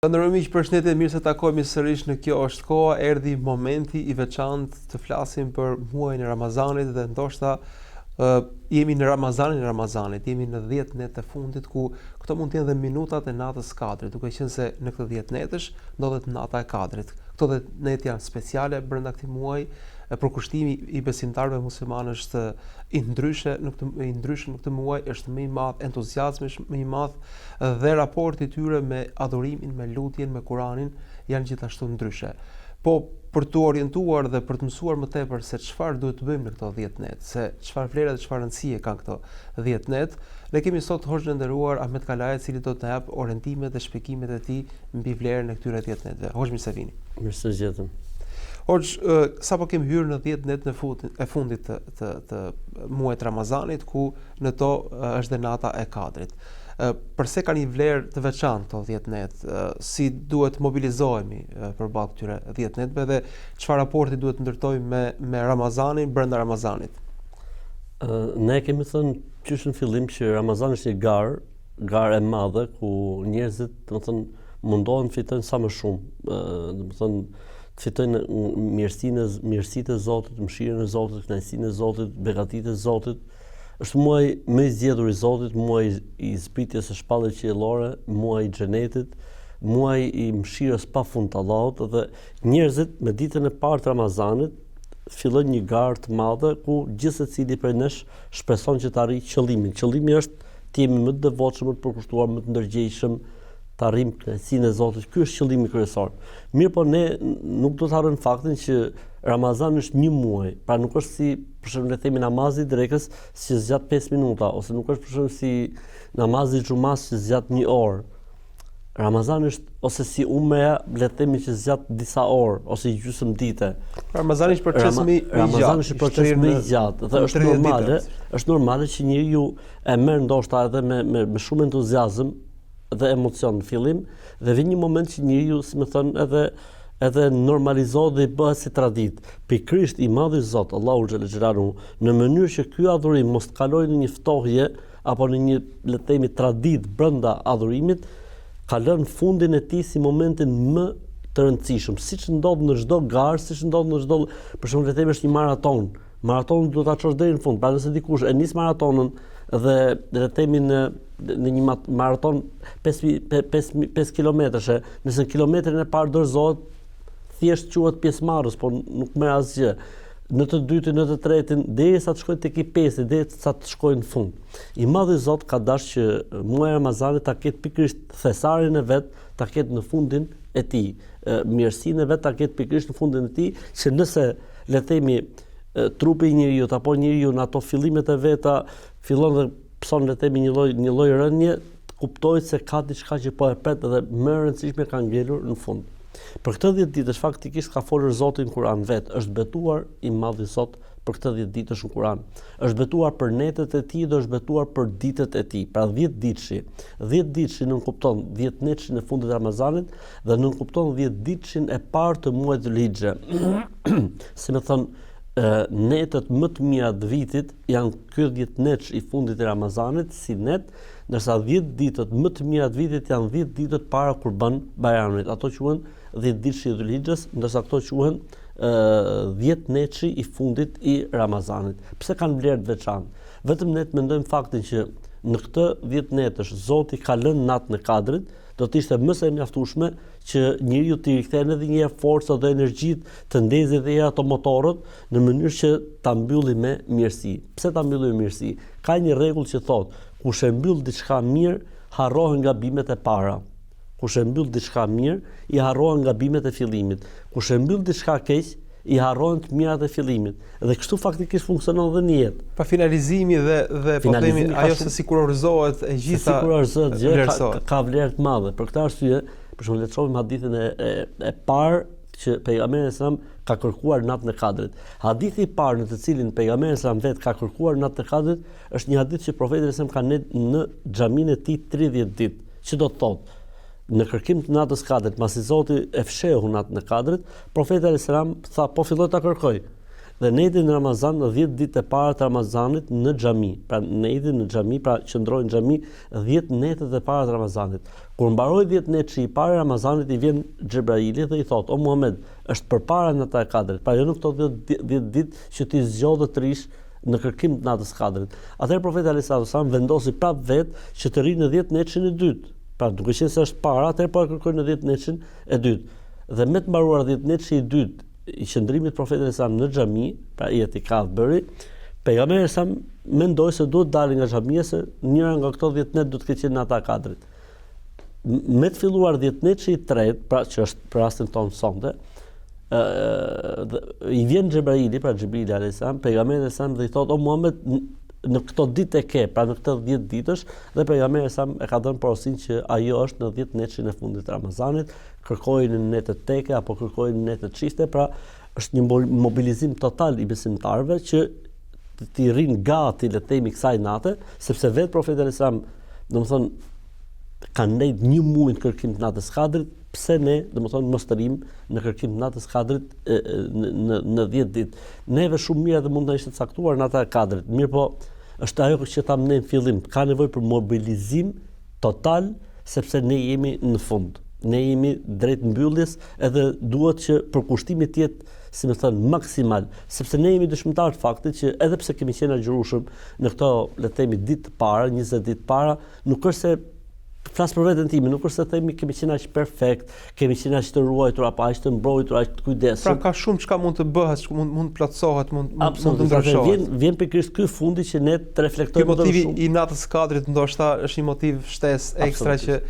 Të ndërrojmë miq, përshëndetje, mirë se takohemi sërish në Kjo është koha, erdhi momenti i veçantë të flasim për muajin e Ramazanit dhe ndoshta jemi në Ramazanit, jemi në 10 net e fundit ku këto mund të jenë dhe minutat e natës Kadrit, duke qenë se në këtë 10 netësh ndodhet nata e Kadrit. Këto 10 net janë speciale brenda këtij muaji. Përkushtimi i besimtarëve muslimanë është i ndryshëm në këtë muaj, është më i madh, entuziazmi është më i madh dhe raporti i tyre me adhurimin, me lutjen, me Kuranin janë gjithashtu ndryshe. Po për të orientuar dhe për të mësuar më tepër se çfarë duhet të bëjmë në këto 10 net, se çfarë vlera dhe çfarë rëndësie kanë këto 10 net, ne kemi sot hoxhën e nderuar Ahmet Kalaja, i cili do të na jap orientimet dhe shpjegimet e tij mbi vlerën e këtyre 10 netve. Hoxh, mirë se vini. Mirë se gjetëm. Hoxh, sapo kemi hyrë në 10 net e fundit të muajit Ramazanit, ku në to është dhe nata e Kadrit. Përse kanë një vlerë të veçantë këto 10 net, si duhet mobilizohemi përballë këtyre 10 netve dhe çfarë raporti duhet ndërtojmë me Ramazanin brenda Ramazanit? Ne kemi thënë qysh në fillim që Ramazani është një garë e madhe ku njerëzit, domethënë, mundohen të fitojnë sa më shumë, domethënë të fitojnë mirësitë e Zotit, mëshirën e Zotit, kënaqësinë e Zotit, begatitë e Zotit. Është muaj më i zgjedhur i Zotit, muaj i zbritjes së shpalljes qiellore, muaj i xhenetit, muaj i mëshirës pafund të Allahut, dhe njerëzit me ditën e parë të Ramazanit fillojnë një garë të madhe ku gjithë secili prej nesh shpreson që të arrijë qëllimin. Qëllimi është të jemi më të devotshëm, më të përkushtuar, më të ndërgjegjshëm, të arrijmë kënaqësinë e Zotit. Ky është qëllimi kryesor. Mirë, po ne nuk do të harrojmë faktin që Ramazani është një muaj, pra nuk është si për shembull le të themi namazi i drekës që zgjat 5 minuta, ose nuk është për shembull si namazi i xumas që zgjat 1 orë. Ramazani është ose si umreja, le të themi, që zgjat disa orë ose gjysmë dite. Ramazani është proces më i gjatë. Ramazani është proces më i gjatë dhe është normale që njeriu e merr ndoshta edhe me shumë entuziazëm dhe emocion në fillim, dhe vjen një moment që njeriu, si më thon, edhe normalizohet dhe bëhet si tradit. Pikërisht i madhi Zot, Allahu xhallal xhelalu, në mënyrë që ky adhurim mos të kalojë në një ftohje apo në një, le të themi, tradit brenda adhurimit, ka lënë fundin e tij si momentin më të rëndësishëm, siç ndodh në çdo garë, siç ndodh në çdo, për shembull, le të themi, është një maraton. Maratonin do ta çosh deri në fund. Pra nëse dikush e nis maratonën dhe le të themi në një maraton 5 kilometrëshe, nëse në kilometrin e parë dorëzohet, thjesht quhet pjesëmarrës, por nuk merr asgjë. Në të dytin, në të tretin, derisa të shkojë tek i 5, derisa të shkojë në fund. I madhi Zot ka dashur që muaji i Ramazanit ta ketë pikërisht thesarin e vet, ta ketë në fundin e tij. Mirësinë e vet ta ketë pikërisht në fundin e tij, që nëse le të themi trupi i njeriu apo njeriu në ato fillimet e veta fillon dhe pson, le të themi, një lloj rënje, kuptohet se ka diçka që po e pret dhe më e rëndësishme ka ngelur në fund. Për këtë 10 ditësh faktikisht ka folur Zoti në Kur'an vet, është betuar i madhi Zot për këtë 10 ditësh në Kur'an. Është betuar për netët e tij dhe është betuar për ditët e tij. Pra 10 ditëshi. 10 ditëshi nuk kupton 10 netëshin e fundit të Ramazanit dhe nuk kupton 10 ditëshin e parë të muajit Dhulhixhe. Si më thon, netët më të mira të vitit janë ky 10 netësh i fundit të Ramazanit si net, ndërsa 10 ditët më të mira të vitit janë 10 ditët para Kurban Bayramit. Ato quhen 10 ditësh i Dhulhixhes, ndërsa ato quhen 10 netësh i fundit i Ramazanit. Pse kanë vlerë të veçantë? Vetëm ne mendojmë faktin që në këtë 10 netësh Zoti ka lënë natën e Kadrit, do të ishte më së mjaftueshme që njeriu të rikthehen edhe një herë forca dhe energjitë, të ndezë edhe ato motorët në mënyrë që ta mbylli me mirësi. Pse ta mbylli me mirësi? Ka një rregull që thotë, kush e mbyll diçka mirë, harrohen gabimet e para. Kush e mbyll diçka mirë, i harrohen gabimet e fillimit. Kush e mbyll diçka keq, i harrohen të mirat e fillimit. Dhe kështu faktikisht funksionon edhe në jetë. Pa finalizimi dhe po themi ajo se sikurorizohet e gjitha. Sikurorizohet ka vlerë të madhe. Për këtë arsye, për shembull, le të shohim hadithin e parë që pejgamberi sallam ka kërkuar natën e Kadrit. Hadithi i parë në të cilin pejgamberi sallam vet ka kërkuar natën e Kadrit është një hadith që profeti sallam ka në xhaminë e tij 30 ditë. Që do të thotë, në kërkim të natës Kadrit, pasi Zoti e fshehu natën e Kadrit, profeti alayhis salam tha, po filloj ta kërkoj. Dhe ne idin në Ramazan 10 ditë e para të Ramazanit në xhami. Pra ne idin në xhami, pra qëndrojnë në xhami 10 netët e para të Ramazanit. Kur mbaroi 10 netë i parë Ramazanit i vjen Xhebraili dhe i thot: "O Muhammed, është përpara natës së Kadrit." Pra jo në këto 10 ditë që ti zgjodh të rish në kërkim të natës së Kadrit. Atëherë profeti alayhis salam vendosi prapë vetë që të rinë në 10 netëshin e dytë. Pra duke qenë se është para, atëherë po e kërkoi në 10 netëshin e dytë. Dhe me të mbaruar 10 netëshi i dytë i qëndrimit profetit alayhis salam në xhami, pra i etikaf bëri, pejgamberi sa mendoi se duhet dalë nga xhamia se njëra nga këto 10 net do të ketë qenë nata e Kadrit. Me të filluar 10 netëshi i tretë, pra që është për rastin tonë sonte, i vjen Xhebraili, pra Xhebrili alayhis salam, pejgamberi alayhis salam dhe i thotë: "O Muhammed, në këto ditë e ke, pra në këto 10 ditësh", dhe pejgamberi sa e ka dhënë porosinë që ajo është në 10 netëshin e fundit të Ramazanit, kërkojnë në netët teke apo kërkojnë në netët çifte, pra është një mobilizim total i besimtarëve që të rrinë gati le të themi kësaj nate, sepse vetë profeti alayhis salam, domethënë, kanë ndejt një muaj në kërkim të natës Kadrit, pse ne, domethënë, mos të rim në kërkim të natës Kadrit në 10 ditë. Neve shumë mirë edhe mund të ishte caktuar nata e Kadrit. Mirë po, është ajo që thamë ne në fillim, ka nevojë për mobilizim total, sepse ne jemi në fund. Ne jemi drejt mbylljes edhe duhet që përkushtimi të jetë, si më thënë, maksimal, sepse ne jemi dëshmitar të faktit që edhe pse kemi qenë agjërueshëm në këto, le të themi, ditë para, 20 ditë para, nuk është se flas për veten time, nuk është se themi kemi qenë aq perfekt, kemi qenë aq të ruajtur apo aq të mbrojtur, aq të kujdesshëm. Pra ka shumë çka mund të bëhet, mund të plotësohet, mund të ndryshohet. Vjen pikërisht ky fundi që ne të reflektojmë më shumë. Ky motivi i natës së Kadrit ndoshta është një motiv shtesë ekstra që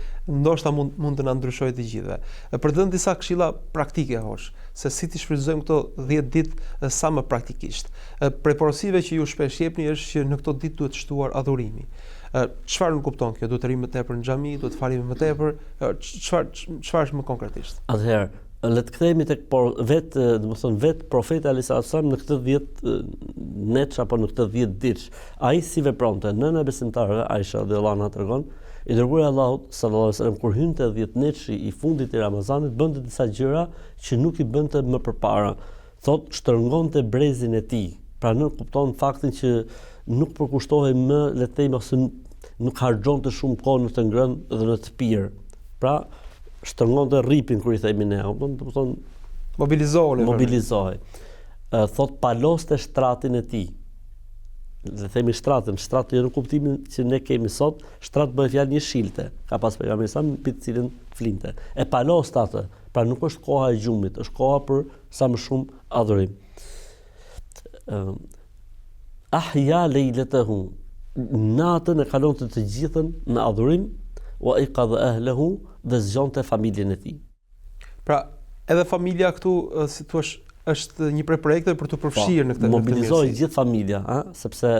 ndoshta mund të na ndryshojë të gjithëve. Për të dhënë disa këshilla praktike hosh, se si ti shfrytëzojmë këto 10 ditë sa më praktikisht. Prej porosive që ju shpesh jepni është që në këto ditë duhet shtuar adhurimi. Çfarë nuk kupton kjo? Duhet të rrim më tepër në xhami, duhet të falemi më tepër? Çfarë është më konkretisht? Atëherë, le të kthehemi tek vetë profeti alayhis salam në këtë 10 netësh apo në këtë 10 ditë. Ai si vepronte? Nëna besimtare Aisha radhiyallahu anha tregon, i dërguari i Allahut sallallahu alaihi wasallam kur hynte 10 netëshi i fundit të Ramazanit bënte disa gjëra që nuk i bënte më përpara. Thot shtrëngonte brezin e tij. Pra nuk kupton faktin që nuk përkushtohej më, le të themi, ose nuk harxhonte shumë kohë në të ngrënë dhe në të pirë. Pra shtrëngonte rripin kur i themi ne, do të thonë mobilizohej. Thot paloste shtratin e tij. Le të themi shtratin jo në kuptimin që ne kemi sot, shtrat bëhet fjalë një shilte, ka pas pejgamberi sa mbi të cilën flinte. E paloste atë, pra nuk është koha e gjumit, është koha për sa më shumë adhurim. Ahya leilatahu, natën e kalonte të gjithën në adhurim, wa iqadha ahlahu, dhe zgjonte familjen e tij. Pra, edhe familja këtu, si thua, është një prej projekteve për të përfshirë në këtë mobilizoj gjithë familja, sepse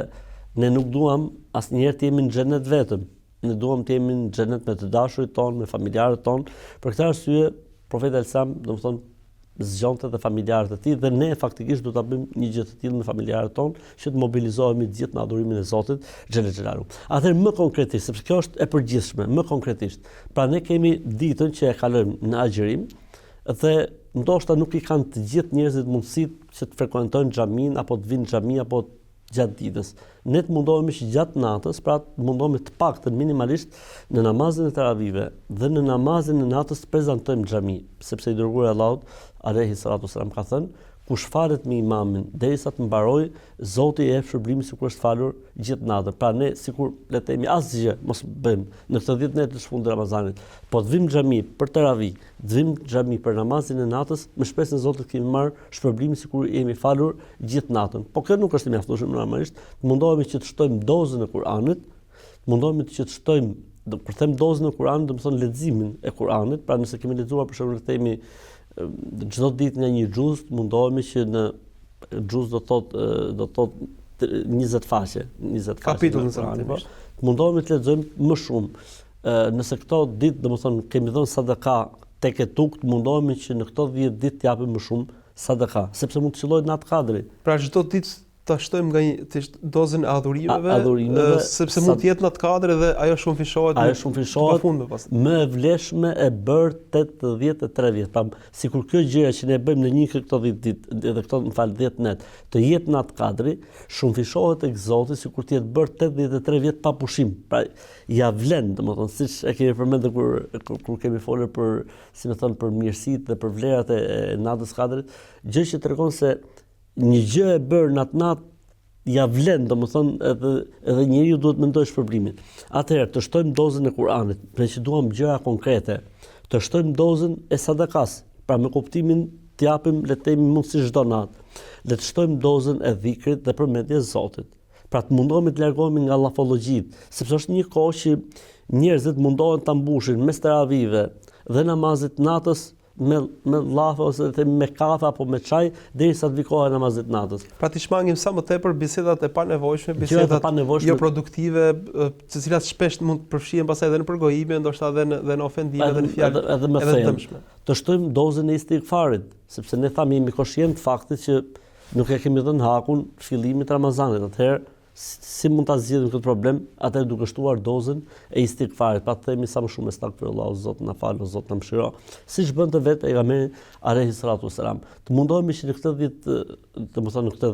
ne nuk duam asnjëherë të jemi në xhenet vetëm. Ne duam të jemi në xhenet me të dashurit tonë, me familjarët tonë. Për këtë arsye, profeti Al-Sam, domethënë, zgjonte dhe familjarët e tij dhe ne faktikisht do ta bëjmë një gjë të tillë me familjarët tonë, që të mobilizohemi të gjithë në adhurimin e Zotit xhelel xhelalu. Atëherë më konkretisht, sepse kjo është e përgjithshme, më konkretisht. Pra ne kemi ditën që e kalojmë në agjërim dhe ndoshta nuk i kanë të gjithë njerëzit mundësitë që të frekuentojnë xhamin apo të vinë në xhami apo gjatë ditës. Ne të mundohemi që gjatë natës, pra të mundohemi të paktën minimalisht në namazin e taravive dhe në namazin e natës të prezantojmë në xhami, sepse i dërguari i Allahut alayhi salatu wasalam ka thënë, kush falet me imamin derisa të mbarojë, Zoti i jep shpërblimin sikur është falur gjithë natën. Pra ne sikur le të themi asgjë mos bëjmë në këto 10 ditë të fundit të Ramazanit, po të vim në xhami për taravi, të vim në xhami për namazin e natës, me shpresën e Zotit kemi marr shpërblimin sikur jemi falur gjithë natën. Po kjo nuk është e mjaftueshme normalisht. Mundohemi që të shtojmë dozën e Kuranit, mundohemi që të shtojmë, kur them dozën e Kuranit, do të thonë leximin e Kuranit, pra nëse kemi lexuar për shembull le të themi çdo ditë nga një xhuz, mundohemi që në xhuz do thot 20 faqe, 20 kapitull në Kur'an. Mundohemi të lexojmë më shumë. Nëse këto ditë, domethënë, kemi dhënë sadaka tek e tukt, mundohemi që në këto 10 ditë të japim më shumë sadaka, sepse mund të qellohet natë Kadri. Pra çdo ditë ta shtojmë nga dozën e adhurimeve, sepse mund të jetë në atë kadër dhe ajo shumë fishohet. Ajo shumë fishohet. Më e vlefshme e bërë 83 vjet. Pra, sikur kjo gjëja që ne bëjmë në një këto 10 ditë edhe këto 10 net, të jetë në atë kadri, shumë fishohet tek Zoti sikur të jetë bërë 83 vjet pa pushim. Pra, ja vlen, domethënë siç e kemi përmendur kur kemi folur për, si më thon, për mirësitë dhe për vlerat e natës kadrit, gjë që tregon se një gjë e bërë në atë natë ja vlen, domethënë edhe njeriu duhet mendoj shpërblimin. Atëherë të shtojmë dozën e Kuranit, për që duam gjëra konkrete. Të shtojmë dozën e sadakas, pra me kuptimin të japim le të themi mundësi çdo natë. Le të shtojmë dozën e dhikrit dhe përmendjes Zotit. Pra të mundohemi të largohemi nga llafologjitë, sepse është një kohë që njerëzit mundohen ta mbushin mes teravive dhe namazit natës me llafe ose me kafe apo me çaj derisa të vikohet namazit natës. Pra ti shmangim sa më tepër bisedat e panevojshme, bisedat jo produktive, të cilat shpesh mund të përfshihen pastaj edhe në përgojime, ndoshta edhe në ofendime edhe në fjalë edhe më dëmshme. Të shtojmë dozën e istighfarit, sepse ne thamë jemi koshient faktit që nuk e kemi dhënë hakun fillimit të Ramazanit. Atëherë si mund ta zgjidhim këtë problem? Atëherë duke shtuar dozën e istighfarit, pa të themi sa më shumë estagfirullah, Zot na fal, Zot na mëshiro, siç bënte vetë pejgamberi alayhi salatu wasalam. Të mundohemi që në këtë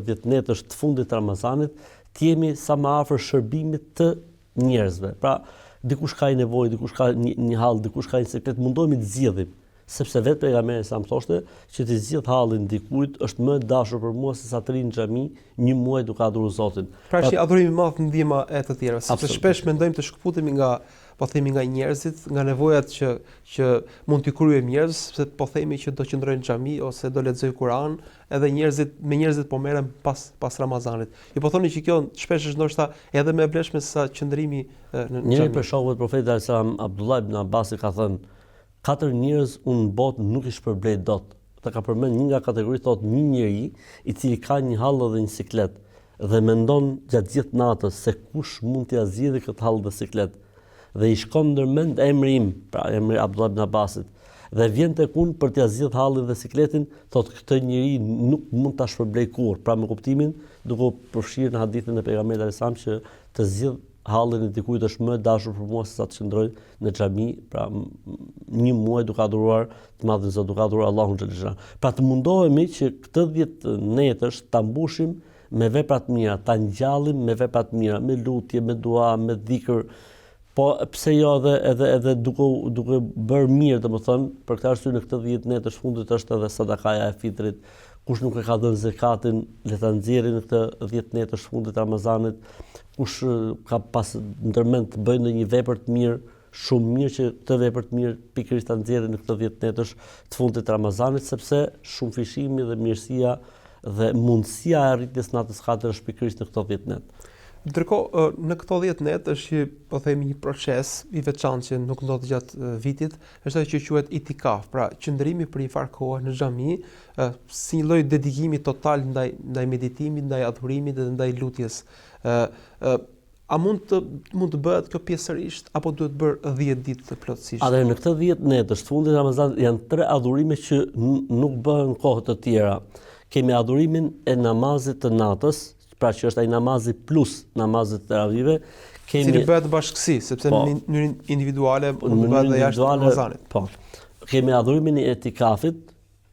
10 netësh të fundit të Ramazanit të jemi sa më afër shërbimit të njerëzve. Pra, dikush ka nevojë, dikush ka një hall, dikush ka një sekret, mundohemi të zgjidhim. Sepse vetë pejgamberi sa më thoshte që të zgjidh hallin dikujt është më dashur për mua se sa të rinë në xhami një muaj duke adhuruar Zotin. Pra është adhurimi i madh ndihma e të tjerëve, sepse shpesh mendojmë të shkëputemi nga nga njerëzit, nga nevojat që mund t'i kryejmë njerëz, sepse po themi që do qëndrojnë në xhami ose do lexojnë Kur'an, edhe njerëzit po merren pas Ramazanit. Ju po thoni që kjo shpesh është ndoshta edhe më e vlefshme se sa qëndrimi në xhami. Njëri për shokët profetit alayhis salam Abdullah ibn Abbas ka thënë 4 njerëz unë në botë nuk i shpërblej dot. Ta ka përmend një nga kategoritë, thotë një njeri i cili ka një hall dhe një siklet dhe mendon gjatë gjithë natës se kush mund t'ia zgjidhë këtë hall dhe siklet. Dhe i shkon ndërmend emri im, pra emri Abdullah ibn Abbasit, dhe vjen tek unë për t'ia zgjidhur hallin dhe sikletin, thotë këtë njeri nuk mund ta shpërblej kurrë, pra me kuptimin duke përfshirë në hadithin e pejgamberit alayhis salam që të zgjidh hallin e dikujt është më dashur për mua se sa të qëndroj në xhami, pra një muaj duke adhuruar të madhin Zot, duke adhuruar Allahun xhel xhelal. Pra të mundohemi që këtë 10 netësh ta mbushim me vepra të mira, ta ngjallim me vepra të mira, me lutje, me dua, me dhikr. Po pse jo edhe duke bërë mirë, domethënë, për këtë arsye në këtë 10 netësh fundit është edhe sadakaja e fitrit. Kush nuk e ka dhënë zakatin, le ta nxjerrë në këtë 10 netësh fundit të Ramazanit. Kush ka pas ndërmend të bëjë ndonjë vepër të mirë, shumë mirë që këtë vepër të mirë pikërisht ta nxjerrë në këtë 10 netësh të fundit të Ramazanit, sepse shumë fishimi dhe mirësia dhe mundësia e arritjes natës 4 është pikërisht në këto 10 net. Ndërkohë në këto 10 net është po themi një proces i veçantë që nuk ndodh gjatë vitit, është ajo që quhet itikaf, pra qëndrimi për një farë kohe në xhami, si një lloj dedikimi total ndaj meditimit, ndaj adhurimit dhe ndaj lutjes. A mund të bëhet kjo pjesërisht apo duhet bërë 10 ditë të plotësisht? Atëherë në këtë 10 netësh të fundit të Ramazanit janë 3 adhurime që nuk bëhen kohë të tjera. Kemi adhurimin e namazit të natës, pra që është ai namazi plus namazet të teravive, cili bëhet bashkësi, sepse në mënyrë individuale nuk bëhet dhe jashtë Ramazanit. Po. Kemi adhurimin e itikafit,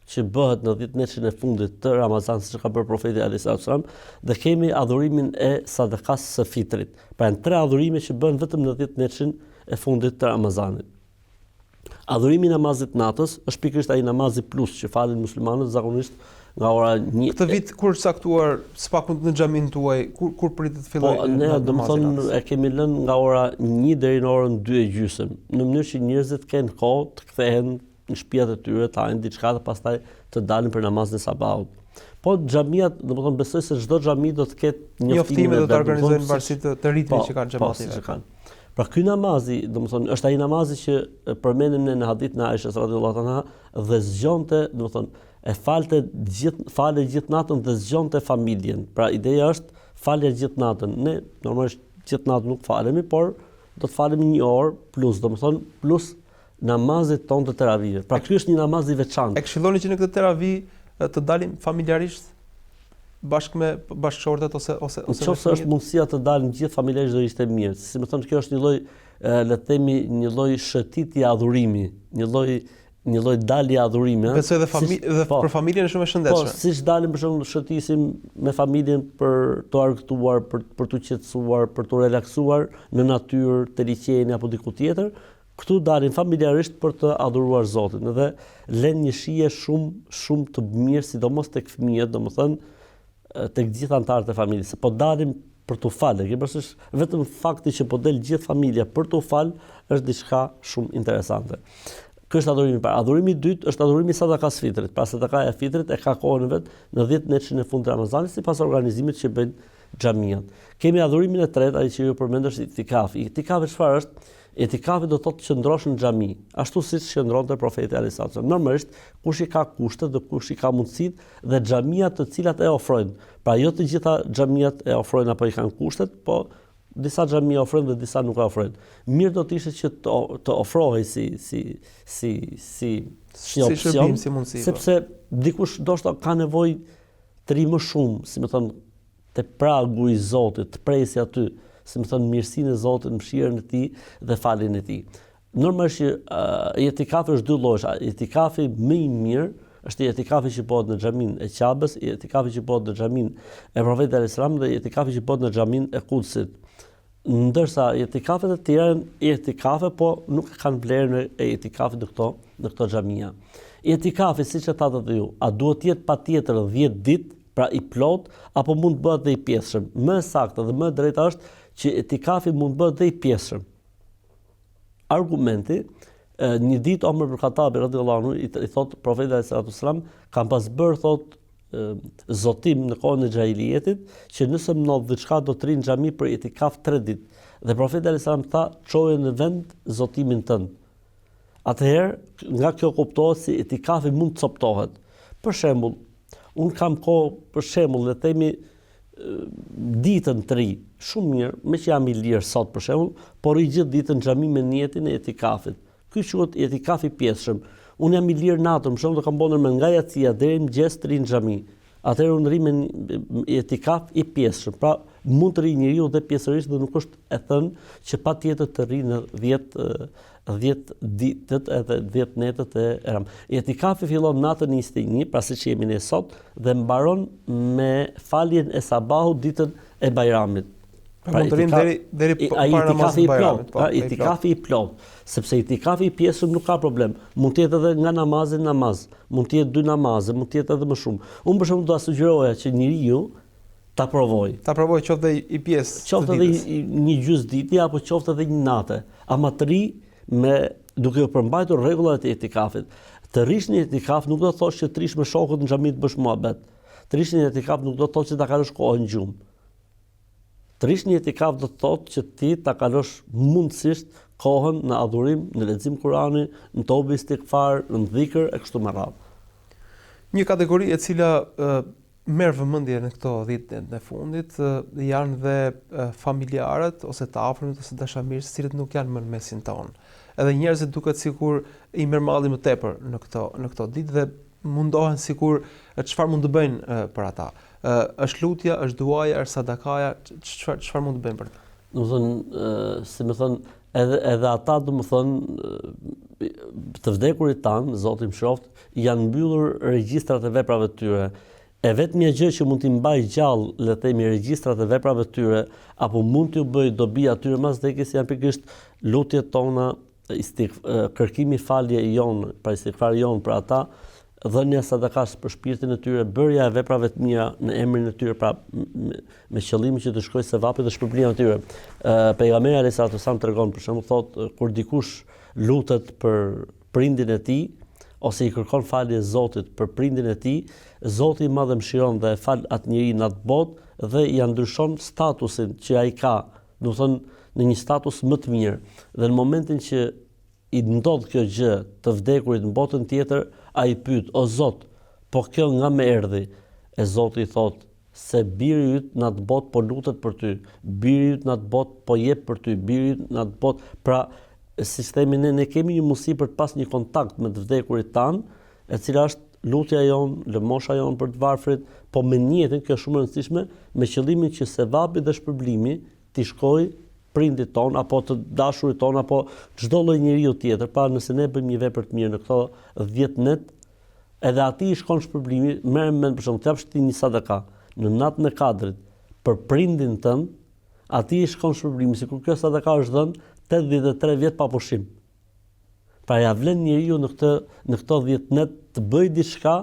që bëhet në 10 netëshin e fundit të Ramazanit, siç ka bërë profeti alayhis salam, dhe kemi adhurimin e sadakas së fitrit. Pra janë 3 adhurime që bëhen vetëm në 10 netëshin e fundit të Ramazanit. Adhurimi i namazit natës është pikërisht ai namazi plus që falin muslimanët zakonisht nga ora 1. Këtë vit kur caktuar s'pakund në xhamin tuaj, kur pritet të fillojë? Po ne domethënë e kemi lënë nga ora 1 deri në orën 2:30, në mënyrë që njerëzit kenë kohë të kthehen në shtëpiat e tyre, të hajnë diçka dhe pastaj të dalin për namazin e sabahut. Po xhamiat, domethënë besoj se çdo xhami do të ketë njoftime dhe të organizojnë varësi të ritmit që kanë xhamatit. Pra ky namazi, domethënë, është ai namazi që përmendim ne në hadithin e Aishës radhiyallahu anha dhe zgjonte, domethënë, e falte gjithë natën dhe zgjonte familjen. Pra ideja është falja gjithë natën. Ne normalisht gjithë natën nuk falemi, por do të falemi 1 orë plus, domethënë, plus namazit tonë të teravive. Pra ky është një namaz i veçantë. E këshilloni që në këtë teravi të dalim familjarisht? bashkë me bashkëshortet ose nëse është mundësia të dalin gjithë familjarët do ishte mirë. Si më thonë, kjo është një lloj, le të themi, një lloj shëtitje adhurimi, një lloj dalje adhurimi. Besoj edhe për familjen është shumë e shëndetshme. Po, siç dalim për shembull shëtisim me familjen për të argëtuar, për të qetësuar, për të relaksuar në natyrë, te liçeni apo diku tjetër, këtu dalin familjarisht për të adhuruar Zotin dhe lën një shije shumë të mirë, sidomos tek fëmijët, domethënë tek gjithë anëtarët e familjes. Po dalim për t'u falë, përse vetëm fakti që po del gjithë familja për t'u falë është diçka shumë interesante. Ky është adhurimi i parë. Adhurimi i dytë është adhurimi i sadakas fitrit. Pra sadakaja e fitrit e ka kohën e vet në 10 netëshin e fundit të Ramazanit sipas organizimit që bëjnë xhamiat. Kemi adhurimin e tretë, ai që ju përmendësh, itikafi. Itikafi çfarë është? Itikafi do të thotë qëndrosh në xhami, ashtu siç qëndronte profeti alayhis salam. Normalisht kush i ka kushtet dhe kush i ka mundësitë dhe xhamiat të cilat e ofrojnë. Pra jo të gjitha xhamiat e ofrojnë apo i kanë kushtet, po disa xhamia ofrojnë dhe disa nuk ofrojnë. Mirë do të ishte që të ofrohej si opsion, si mundësi, sepse dikush ndoshta ka nevojë të ri më shumë, si më thon, te pragu i Zotit, të presi aty, si më thënë, mirësinë e Zotit, mëshirën e tij dhe faljen e tij. Normalisht itikafi është dy llojesh. Itikafi më i mirë është itikafi që bëhet në xhamin e Qabës, itikafi që bëhet në xhamin e Profetit alayhis salam dhe itikafi që bëhet në xhamin e Kudsit. Ndërsa itikafet e tjera janë itikafe, po nuk kanë vlerën e itikafit në këto xhamia. Itikafi, siç e thatë edhe ju, a duhet të jetë patjetër 10 ditë, pra i plot, apo mund të bëhet dhe i pjesshëm? Më saktë dhe më drejta është që itikafi mund bëhet dhe i pjesshëm. Argumenti, një ditë Omer ibn Khattabi radhiyallahu anhu i thot profetit alayhis salam, kam pas bërë thot zotim në kohën e xhahiliyetit që nëse më ndodh diçka do të rinë në xhami për itikaf 3 ditë. Dhe profeti alayhis salam tha, çoje në vend zotimin tënd. Atëherë, nga kjo kuptohet si itikafi mund të coptohet. Për shembull, unë kam kohë, për shembull, le të themi ditën 3, shumë mirë, me që jam i lirë sot për shembull, por i gjithë ditën në xhami me niyetin e itikafit. Ky quhet itikafi pjesshëm. Unë jam i lirë natën, për shembull, do kam bënë me nga jacia deri në mëngjes të ri në xhami. Atëherë unë rri me itikaf i pjesshëm. Pra mund të rri njeriu dhe pjesërisht dhe nuk është e thënë që patjetër të rri në 10 ditët edhe 10 netët e Ram. Itikafi fillon natën 21, pra siç jemi ne sot, dhe mbaron me faljen e sabahut ditën e Bajramit. Pra mund të rinë deri para namazit të Bajramit. Itikafi i plot, sepse itikafi i pjesëm nuk ka problem. Mund të jetë edhe nga namaz, mund të jetë 2 namaze, mund të jetë edhe më shumë. Unë për shembull do ta sugjeroja që njeriu ta provoj. Ta provoj qoftë edhe i pjesë. Qoftë edhe një gjysmëditje apo qoftë edhe një natë, ama të ri me duke u përmbajtur rregullat e itikafit. Të rish në itikaf nuk do të thosh që të rish me shokët në xhami të bësh muhabet. Të rish në itikaf nuk do të thotë që ta kalosh kohën në gjumë. Të rish në itikaf do të thotë që ti ta kalosh mundësisht kohën në adhurim, në lexim Kurani, në tobe istighfar, në dhikr e kështu me radhë. Një kategori e cila merr vëmendje në këto 10 ditë e fundit janë dhe familjarët ose të afërmit ose dashamirët, të cilët nuk janë më në mesin tonë. Edhe njerëzit duket sikur i merr malli më tepër në këto ditë dhe mundohen sikur çfarë mund të bëjnë për ata. Është lutja, është duaja, është sadakaja, çfarë mund të bëjnë për ta? Do të thonë, si më thon, edhe ata do të thonë të vdekurit tan, Zoti mëshiroft, janë mbyllur regjistrat e veprave të tyre. E vetmja gjë që mund t'i mbaj gjallë, le të themi, regjistrat e veprave të tyre, apo mund t'ju bëj dobi atyre mas vdekjes janë pikërisht lutjet tona, kërkimi falje jonë, pra istighfari jonë për ata, dhënia sadakash për shpirtin e tyre, bërja e veprave të mira në emrin e tyre, pra me qëllimin që të shkojë sevapi dhe shpërblimi e tyre. Pejgamberi alayhis salam tregon, për shembull, thotë, kur dikush lutet për prindin e tij, ose i kërkon falje Zotit për prindin e tij, Zoti i Madh mëshiron dhe e fal atë njeri në atë botë dhe ja ndryshon statusin që ai ka, do të thonë në një status më të mirë. Dhe në momentin që i ndodh kjo gjë të vdekurit në botën tjetër, ai pyet: "O Zot, po kjo nga më erdhi?" E Zoti i thotë: "Se biri yt në atë botë po lutet për ty, biri yt në atë botë po jep për ty, biri yt në atë botë." Pra sistemi ne kemi një mundësi për të pas një kontakt me të vdekurit tan, e cila është lutja jonë, lëmosha jonë për të varfrit, po me niyetën, kjo është shumë e rëndësishme, me qëllimin që sevapi dhe shpërblimi t'i shkojë prindit ton, apo të dashurit ton, apo çdo lloj njeriu tjetër. Pra nëse ne bëjmë një vepër të mirë në këto 10 net, edhe atij i shkon shpërblimi, merr mend për shembull, të japsh ti një sadaka në natën e Kadrit për prindin tënd, atij i shkon shpërblimi, sikur kjo sadaka është dhënë 83 vjet pa pushim. Pra ja vlen njeriu në këto 10 net të bëj diçka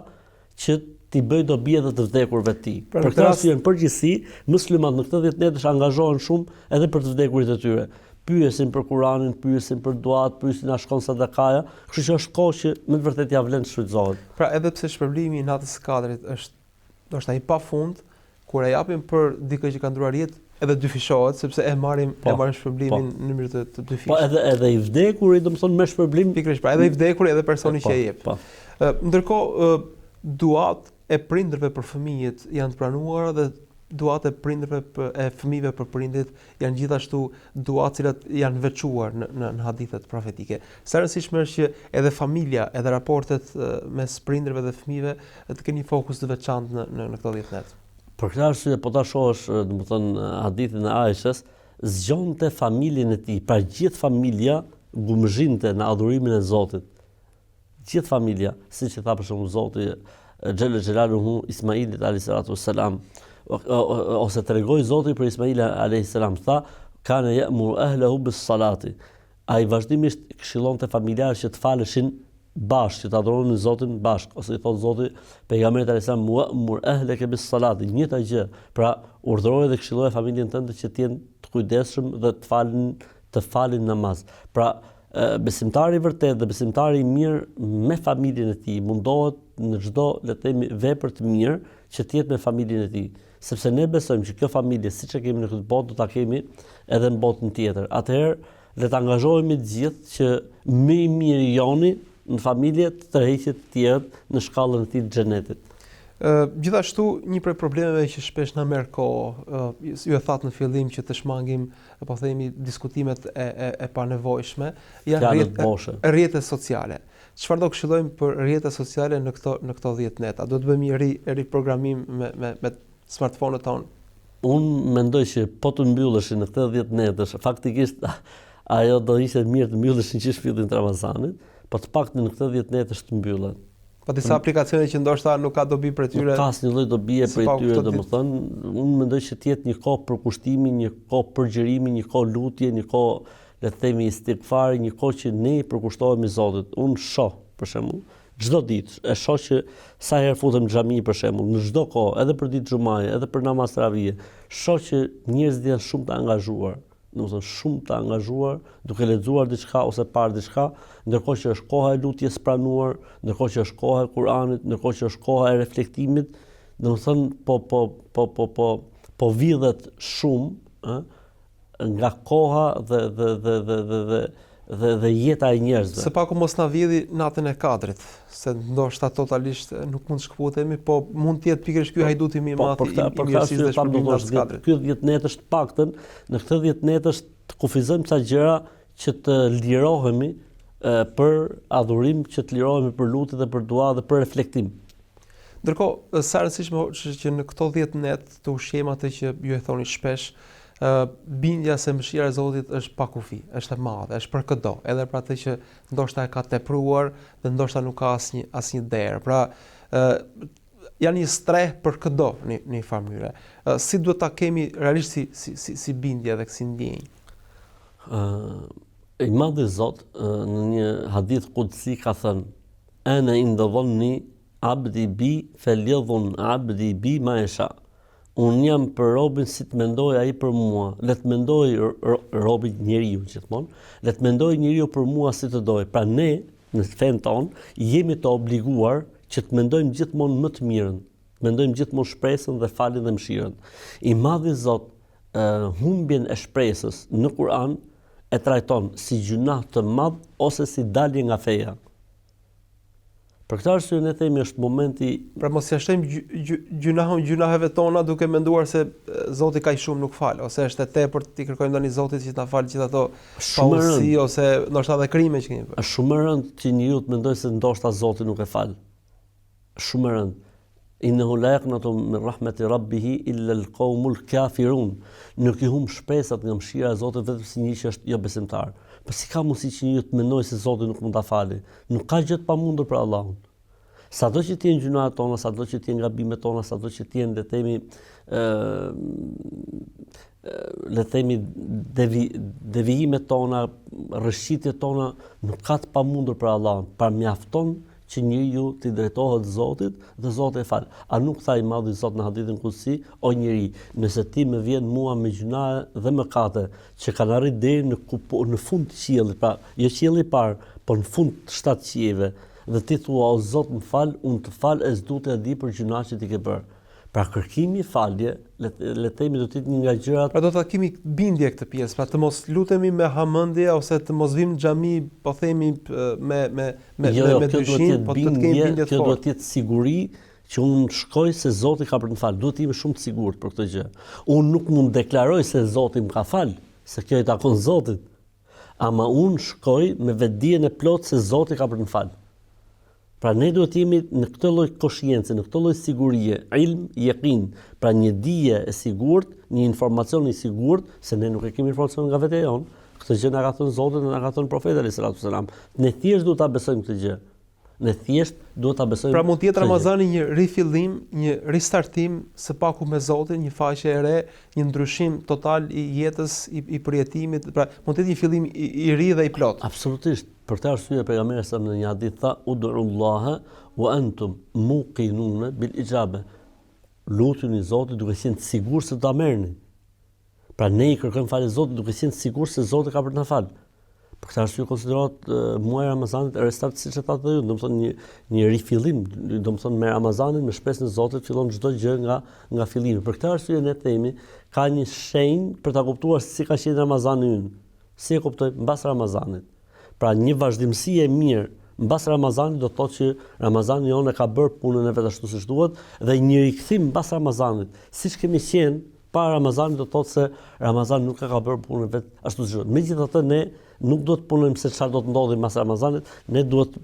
që t'i bëj dobi edhe të vdekurve të tij. Për këtë arsye në përgjithësi, muslimanët në këto 10 netësh angazhohen shumë edhe për të vdekurit e tyre. Pyesin për Kur'anin, pyesin për duat, pyesin a shkon sadakaja, kështu që është kohë që me të vërtetë ja vlen të shfrytëzohet. Pra edhe pse shpërblimi i natës së Kadrit është ndoshta i pafund, kur e japim për dikë që ka ndruar jetë, edhe dyfishohet sepse e marrim shpërblimin në mënyrë të dyfish. Po edhe i vdekuri, domethënë me shpërblim. Pikërisht, pra edhe i vdekuri edhe personi që e jep. Ndërkohë duat e prindërve për fëmijët janë të pranuara dhe duat e prindërve e fëmijëve për prindit janë gjithashtu duat cilat janë veçuar në hadithet profetike. Sa rëndësishme është që edhe familja, edhe raportet mes prindërve dhe fëmijëve të kenë një fokus të veçantë në këto 10 net. Për këtë arsye po ta shohësh, domethënë hadithin e Aishës, zgjonte familjen e tij, pra gjithë familja gumëzhinte në adhurimin e Zotit. Gjithë familja, siç e tha për shembull Zoti Xhelel Xhelaluhu Ismailit alayhis salam, ose tregoi Zoti për Ismail alayhis salam, tha kana ya'muru ahlehu bis salati. Ai vazhdimisht këshillonte familjarët që të faleshin bashkë, që të adhuronin Zotin bashkë, ose i thot Zoti pejgamberit alayhis salam mu'mur ahlaka bis salati, njëjta gjë. Pra urdhëroi dhe këshilloi familjen tënde që të jenë të kujdesshëm dhe të falin namaz. Pra besimtari i vërtet dhe besimtari i mirë me familjen e tij mundohet në çdo, le të themi, vepër të mirë që të jetë me familjen e tij, sepse ne besojmë që kjo familje, siç e kemi në këtë botë, do ta kemi edhe në botën tjetër. Atëherë le të angazhohemi të gjithë që më i miri joni në familje të tërheqet të tjerët në shkallën e tij të xhenetit. Gjithashtu një prej problemeve që shpesh na merr kohë, ju e thatë në fillim që të shmangim, po themi, diskutimet e panevojshme, janë rrjetet sociale. Çfarë do këshillojmë për rrjetet sociale në këto 10 neta? Do të bëjmë një riprogramim me smartphone-et tonë? Unë mendoj që po të mbylleshin në këto 10 netësh, faktikisht ajo do ishte mirë të mbylleshin që shpilin të Ramazanit, po të paktën në këto 10 netësh të mbyllen. Po disa aplikacione që ndoshta nuk ka dobi për tyre. Nuk ka asnjë lloj dobie për tyre, domethënë, unë mendoj që të jetë një kohë për kushtimin, një kohë për gjërimin, një kohë lutje, një kohë, le të themi, istighfar, një kohë që ne i përkushtohemi Zotit. Unë shoh, për shembull, çdo ditë, e shoh që sa herë futem në xhami, për shembull, në çdo kohë, edhe për ditë xumaje, edhe për namaz taravije, shoh që njerëzit janë shumë të angazhuar. Domethënë shumë të angazhuar, duke lexuar diçka ose parë diçka, ndërkohë që është koha e lutjes pranuar, ndërkohë që është koha e Kuranit, ndërkohë që është koha e reflektimit, domethënë po vidhet shumë, nga koha dhe jeta e njerëzve. Se paku mos na vjedhi natën e Kadrit, se ndoshta totalisht nuk mund të shkputemi, po mund të jetë pikërisht ky hajduti më i madh i mirësisë dhe shpërblimit të natës së Kadrit. Ky 10 netësh të paktën, në këtë 10 netësh të kufizojmë ca gjëra që të lirohemi për adhurim, që të lirohemi për lutje dhe për dua dhe për reflektim. Ndërkohë, sa rëndësishme është që në këto 10 net të ushqejmë atë që ju e thoni shpesh, bindja se mëshira e Zotit është pa kufi, është e madhe, është për çdo, edhe për atë që ndoshta e ka tepruar dhe ndoshta nuk ka asnjë derë. Pra, janë një streh për çdo në familje. Si duhet ta kemi realisht si bindje dhe si ndjenjë? I madhi Zot në një hadith qudsi ka thënë: "Ana inda dhanni abdi bi falyadhun abdi bi ma yasha." Unë jam për robin si të mendoj ai për mua. Le të mendoj robi njeriu gjithmonë, le të mendoj njeriu për mua si të doj. Pra ne në fen ton jemi të obliguar që të mendojmë gjithmonë më të mirën. Mendojmë gjithmonë shpresën dhe falin dhe mëshirën. I madhi Zot humbjen e shpresës në Kur'an e trajton si gjuna të madh ose si dalje nga feja. Për këtë arsye ne themi është momenti, pra mos ia shtojmë gjunaheve tona duke menduar se Zoti kaq shumë nuk fal, ose është e tepërt ti kërkojmë tani Zotit që ta falë gjithë ato pausi ose ndoshta edhe krime që kemi bërë. Është shumë e rëndë që njeriu të mendojë se ndoshta Zoti nuk e fal. shumë e rëndë. Innehu la yaqnatu min rahmeti rabbih illa al-qawmul kafirun. Nuk i humb shpresat nga mëshira e Zotit vetëm si një që është jo besimtar. Po si ka mundësi që një të mendojë se Zoti nuk mund ta falë? Nuk ka gjë të pamundur për Allahun. Sado që t'jen gjunaat tona, sado që t'jen gabimet tona, sado që t'jen le themi devijimet tona, rrëshqitjet tona, nuk ka të pamundur për Allahun. Pra mjafton që njeriu t'i drejtohet Zotit dhe Zoti e fal. A nuk tha i madhi Zot në hadithin kutsi, o njeri, nëse ti më vjen mua me gjuna dhe mëkate që kanë arrit deri në fund të qiellit, pra jo qielli i parë, po në fund të 7 qiejve, dhe ti thua o Zot më fal, unë të fal e s'du të di për gjuna që ti ke bërë. Pra kërkimi falje, le themi do të jetë një nga gjërat. Pra do të kemi bindje këtë pjesë, pra të mos lutemi me hamendje ose të mos vim në xhami, po themi me dyshim, po të kemi bindje të fortë. Kjo duhet të jetë siguri që unë shkoj se Zoti ka për të falë. Duhet të jemi shumë të sigurt për këtë gjë. Unë nuk mund deklaroj se Zoti më ka falë, se kjo i takon Zotit. Ama unë shkoj me vetdijen e plotë se Zoti ka për të falë. Pra ne duhet të jemi në këtë lloj koshience, në këtë lloj sigurie, ilm, yaqin, pra një dije e sigurt, një informacion i sigurt, se ne nuk e kemi informacion nga vetë jon. Këtë gjë na ka thënë Zoti dhe na ka thënë profeti alayhis salam. Ne thjesht duhet ta besojmë këtë gjë. Ne thjesht duhet ta besojmë. Pra mund të jetë Ramazani një rifillim, një ristartim së paku me Zotin, një faqe e re, një ndryshim total i jetës, i përjetimit, pra mund të jetë një fillim i ri dhe i plot. Absolutisht. Për këtë arsye pejgamberi sa në një hadith tha ud'ullaha wa antum muqinun bil ijabe. Lutuni Zotin duke qenë të sigurt se do ta merrni. Pra ne i kërkojmë falë Zotit duke qenë të sigurt se Zoti ka për të na falë. Për këtë arsye konsiderohet muaji Ramazanit restart siç e thatë ju, domethënë një rifillim, domethënë me Ramazanin me shpresën e Zotit fillon çdo gjë nga fillimi. Për këtë arsye ne themi ka një shenjë për ta kuptuar si ka qenë Ramazani ynë. Si e kuptoj mbas Ramazanit. Pra një vazhdimsi e mirë mbas Ramazanit do të thotë që Ramazani jonë ka bërë punën e vet ashtu siç duhet dhe një rikthim mbas Ramazanit, siç kemi qenë para Ramazanit do të thotë se Ramazani nuk ka bërë punën e vet ashtu siç duhet. Megjithatë ne nuk do të punojmë se çfarë do të ndodhi mbas Ramazanit, ne duhet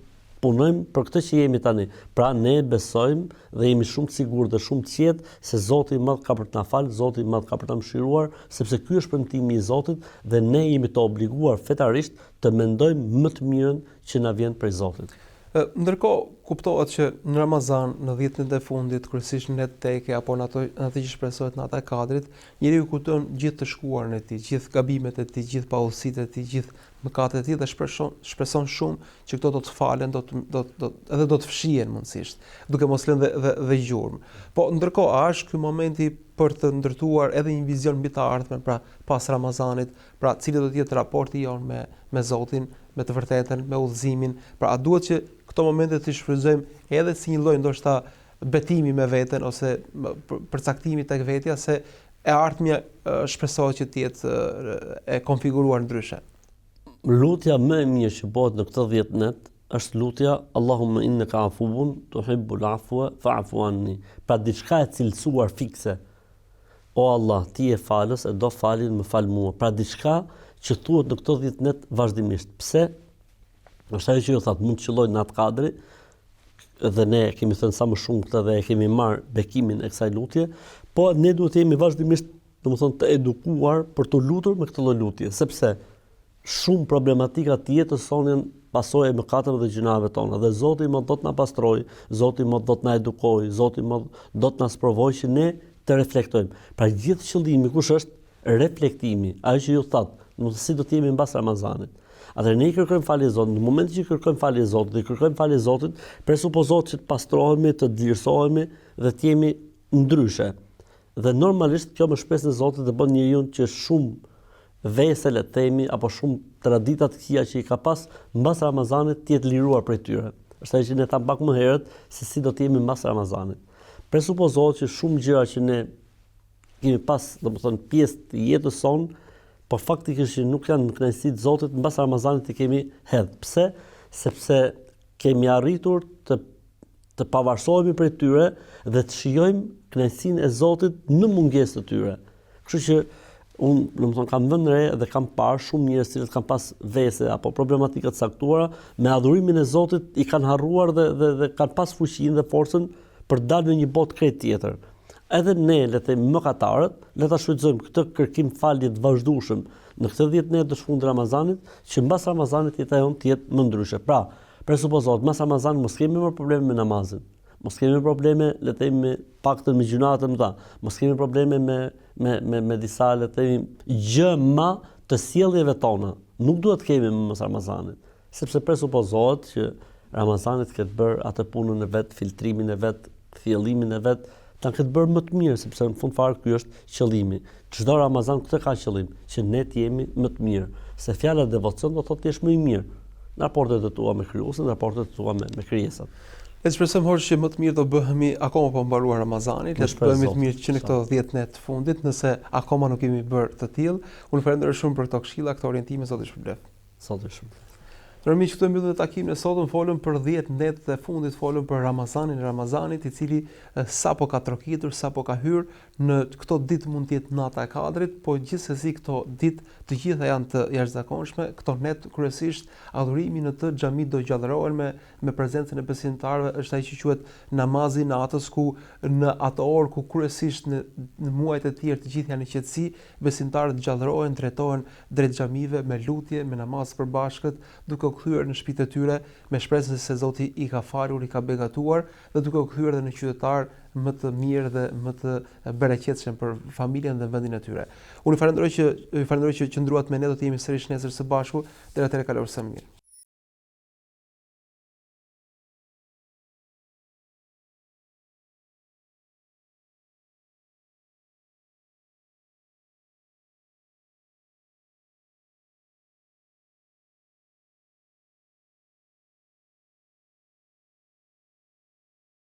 punojmë për këtë që jemi tani. Pra ne besojmë dhe jemi shumë të sigurt dhe shumë të qetë se Zoti i Madh ka për të na falë, Zoti i Madh ka për të na mëshiruar, sepse ky është premtimi i Zotit dhe ne jemi të obliguar fetarisht të mendojmë më të mirën që na vjen prej Zotit. Ndërkohë kuptohet që në Ramazan, në 10 ditët e fundit, kryesisht në teke apo në atë që shpresohet në ata kadrit, njeriu kupton gjithë të shkuarën e tij, gjithë gabimet e tij, gjithë pausitë e tij, gjithë mëkatet e tij dhe shpreson shumë që këto do të falen, edhe do të fshihen mundësisht, duke mos lënë dhe gjurmë. Po ndërkohë a është ky momenti për të ndërtuar edhe një vizion mbi të ardhmen, pra pas Ramazanit, pra cili do të jetë raporti jon me Zotin, me të vërtetën, me udhëzimin, pra a duhet që këto momente të shfrytëzojmë edhe si një lloj ndoshta betimi me veten ose përcaktimi tek vetja se e ardhmja shpresohet që të jetë e konfiguruar ndryshe. Lutja më e mirë që bëhet në këtë 10 net është lutja Allahumma innaka afuwun tuhibbul afwa fa'fu anni. Pra diçka e cilësuar fikse. O Allah, ti je falës, e do falin, më fal mua. Pra diçka që thuhet në këto 10 net vazhdimisht. Pse? Është ajo që ju thatë, mund të qëlloj në atë kadri, dhe ne kemi thënë sa më shumë këtë dhe kemi marrë bekimin e kësaj lutje, po ne duhet të jemi vazhdimisht, domethënë të edukuar për të lutur me këtë lloj lutje, sepse shumë problematika të jetës sonë pasojë e mëkateve dhe gjunave tona. Dhe Zoti më do të na pastrojë, Zoti më do të na edukojë, Zoti më do të na sprovojë që ne të reflektojmë. Pra gjithë qëllimi kush është reflektimi, ajo që ju thatë, si do të jemi mbas Ramazanit. Atëherë ne i kërkojmë falje Zotit. Në momentin që kërkojmë falje Zotit, dhe kërkojmë falje Zotit, presupozohet që të pastrohemi, të dlirësohemi dhe të jemi ndryshe. Dhe normalisht kjo me shpresën e Zotit të bën njeriu që shumë vesel e themi apo shumë tradita të këqija që i ka pas mbas Ramazanit të jetë liruar prej tyre. Është ajo që ne tham pak më herët se si do të jemi mbas Ramazanit. Presupozohet që shumë gjëra që ne kemi pas, domethënë pjesë të jetës sonë, por faktikisht që nuk janë në kënaqësi të Zotit mbas Ramazanit i kemi hedh. Pse? Sepse kemi arritur të pavarësohemi prej tyre dhe të shijojmë kënaqësinë e Zotit në mungesë të tyre. Kështu që Unë, domethënë, kam vënë re dhe kam parë shumë njerëz që kanë pas vese apo problematika të caktuara, me adhurimin e Zotit i kanë harruar dhe kanë pas fuqinë dhe forcën për të dalë në një botë krejt tjetër. Edhe ne, le të themi mëkatarët, le ta shfrytëzojmë këtë kërkim falje të vazhdueshëm në këtë 10 netë të shkundit Ramazanit, që mbas Ramazanit jeta jonë të jetë më ndryshe. Pra, presupozohet mbas Ramazanit mos kemi më probleme me namazin. Mos kemi probleme, le të themi, me paktën me gjunat e mëdha. Mos kemi probleme me disa, le të themi, gjë ma të sjelljeve tona. Nuk duhet të kemi më mas Ramazanit, sepse presupozohet që Ramazanit këtë bërë atë punën e vet, filtrimin e vet, thjellimin e vet, ta këtë bërë më të mirë, sepse në fund fare ky është qëllimi. Çdo Ramazan këtë ka qëllim, që ne të jemi më të mirë. Se fjala devocion do thotë të jesh më i mirë në raportet e tua me Krijuesin, në raportet e tua me krijesat. Le të shpresojmë hoxh që më të mirë do bëhemi akoma pa mbaruar Ramazanit, le të bëhemi të mirë që në këto 10 net të fundit, nëse akoma nuk kemi bërë të tillë. Unë falenderoj shumë për këto këshilla, këto orientime, Zoti shpëlbeft. Zoti shpëlbeft. Nërmiq, këtu mbyllim takimin e sotëm, folëm për 10 netët e fundit, folëm për Ramazanit, i cili sapo ka trokitur, sapo ka hyrë në këto ditë mund të jetë nata e Kadrit, po gjithsesi këto ditë të gjitha janë të jashtëzakonshme. Këto net kryesisht adhurimi në të xhamit do gjallërohen me prezencën e besimtarëve, është ai që quhet namazi natës, ku në atë orë ku kryesisht në muajt e tjerë të gjithë janë në qetësi, besimtarët gjallërohen, drejtohen drejt xhamive me lutje, me namaz përbashkët, duke kthyer në shtëpitë e tyre me shpresën se Zoti i ka falur, i ka begatuar, dhe duke u kthyer edhe në qytetar më të mirë dhe më të bereqetshëm për familjen dhe vendin e tyre. Unë ju falenderoj që qëndruat me ne, do të jemi sërish nesër së bashku, deri atëherë kalofshi së mirë.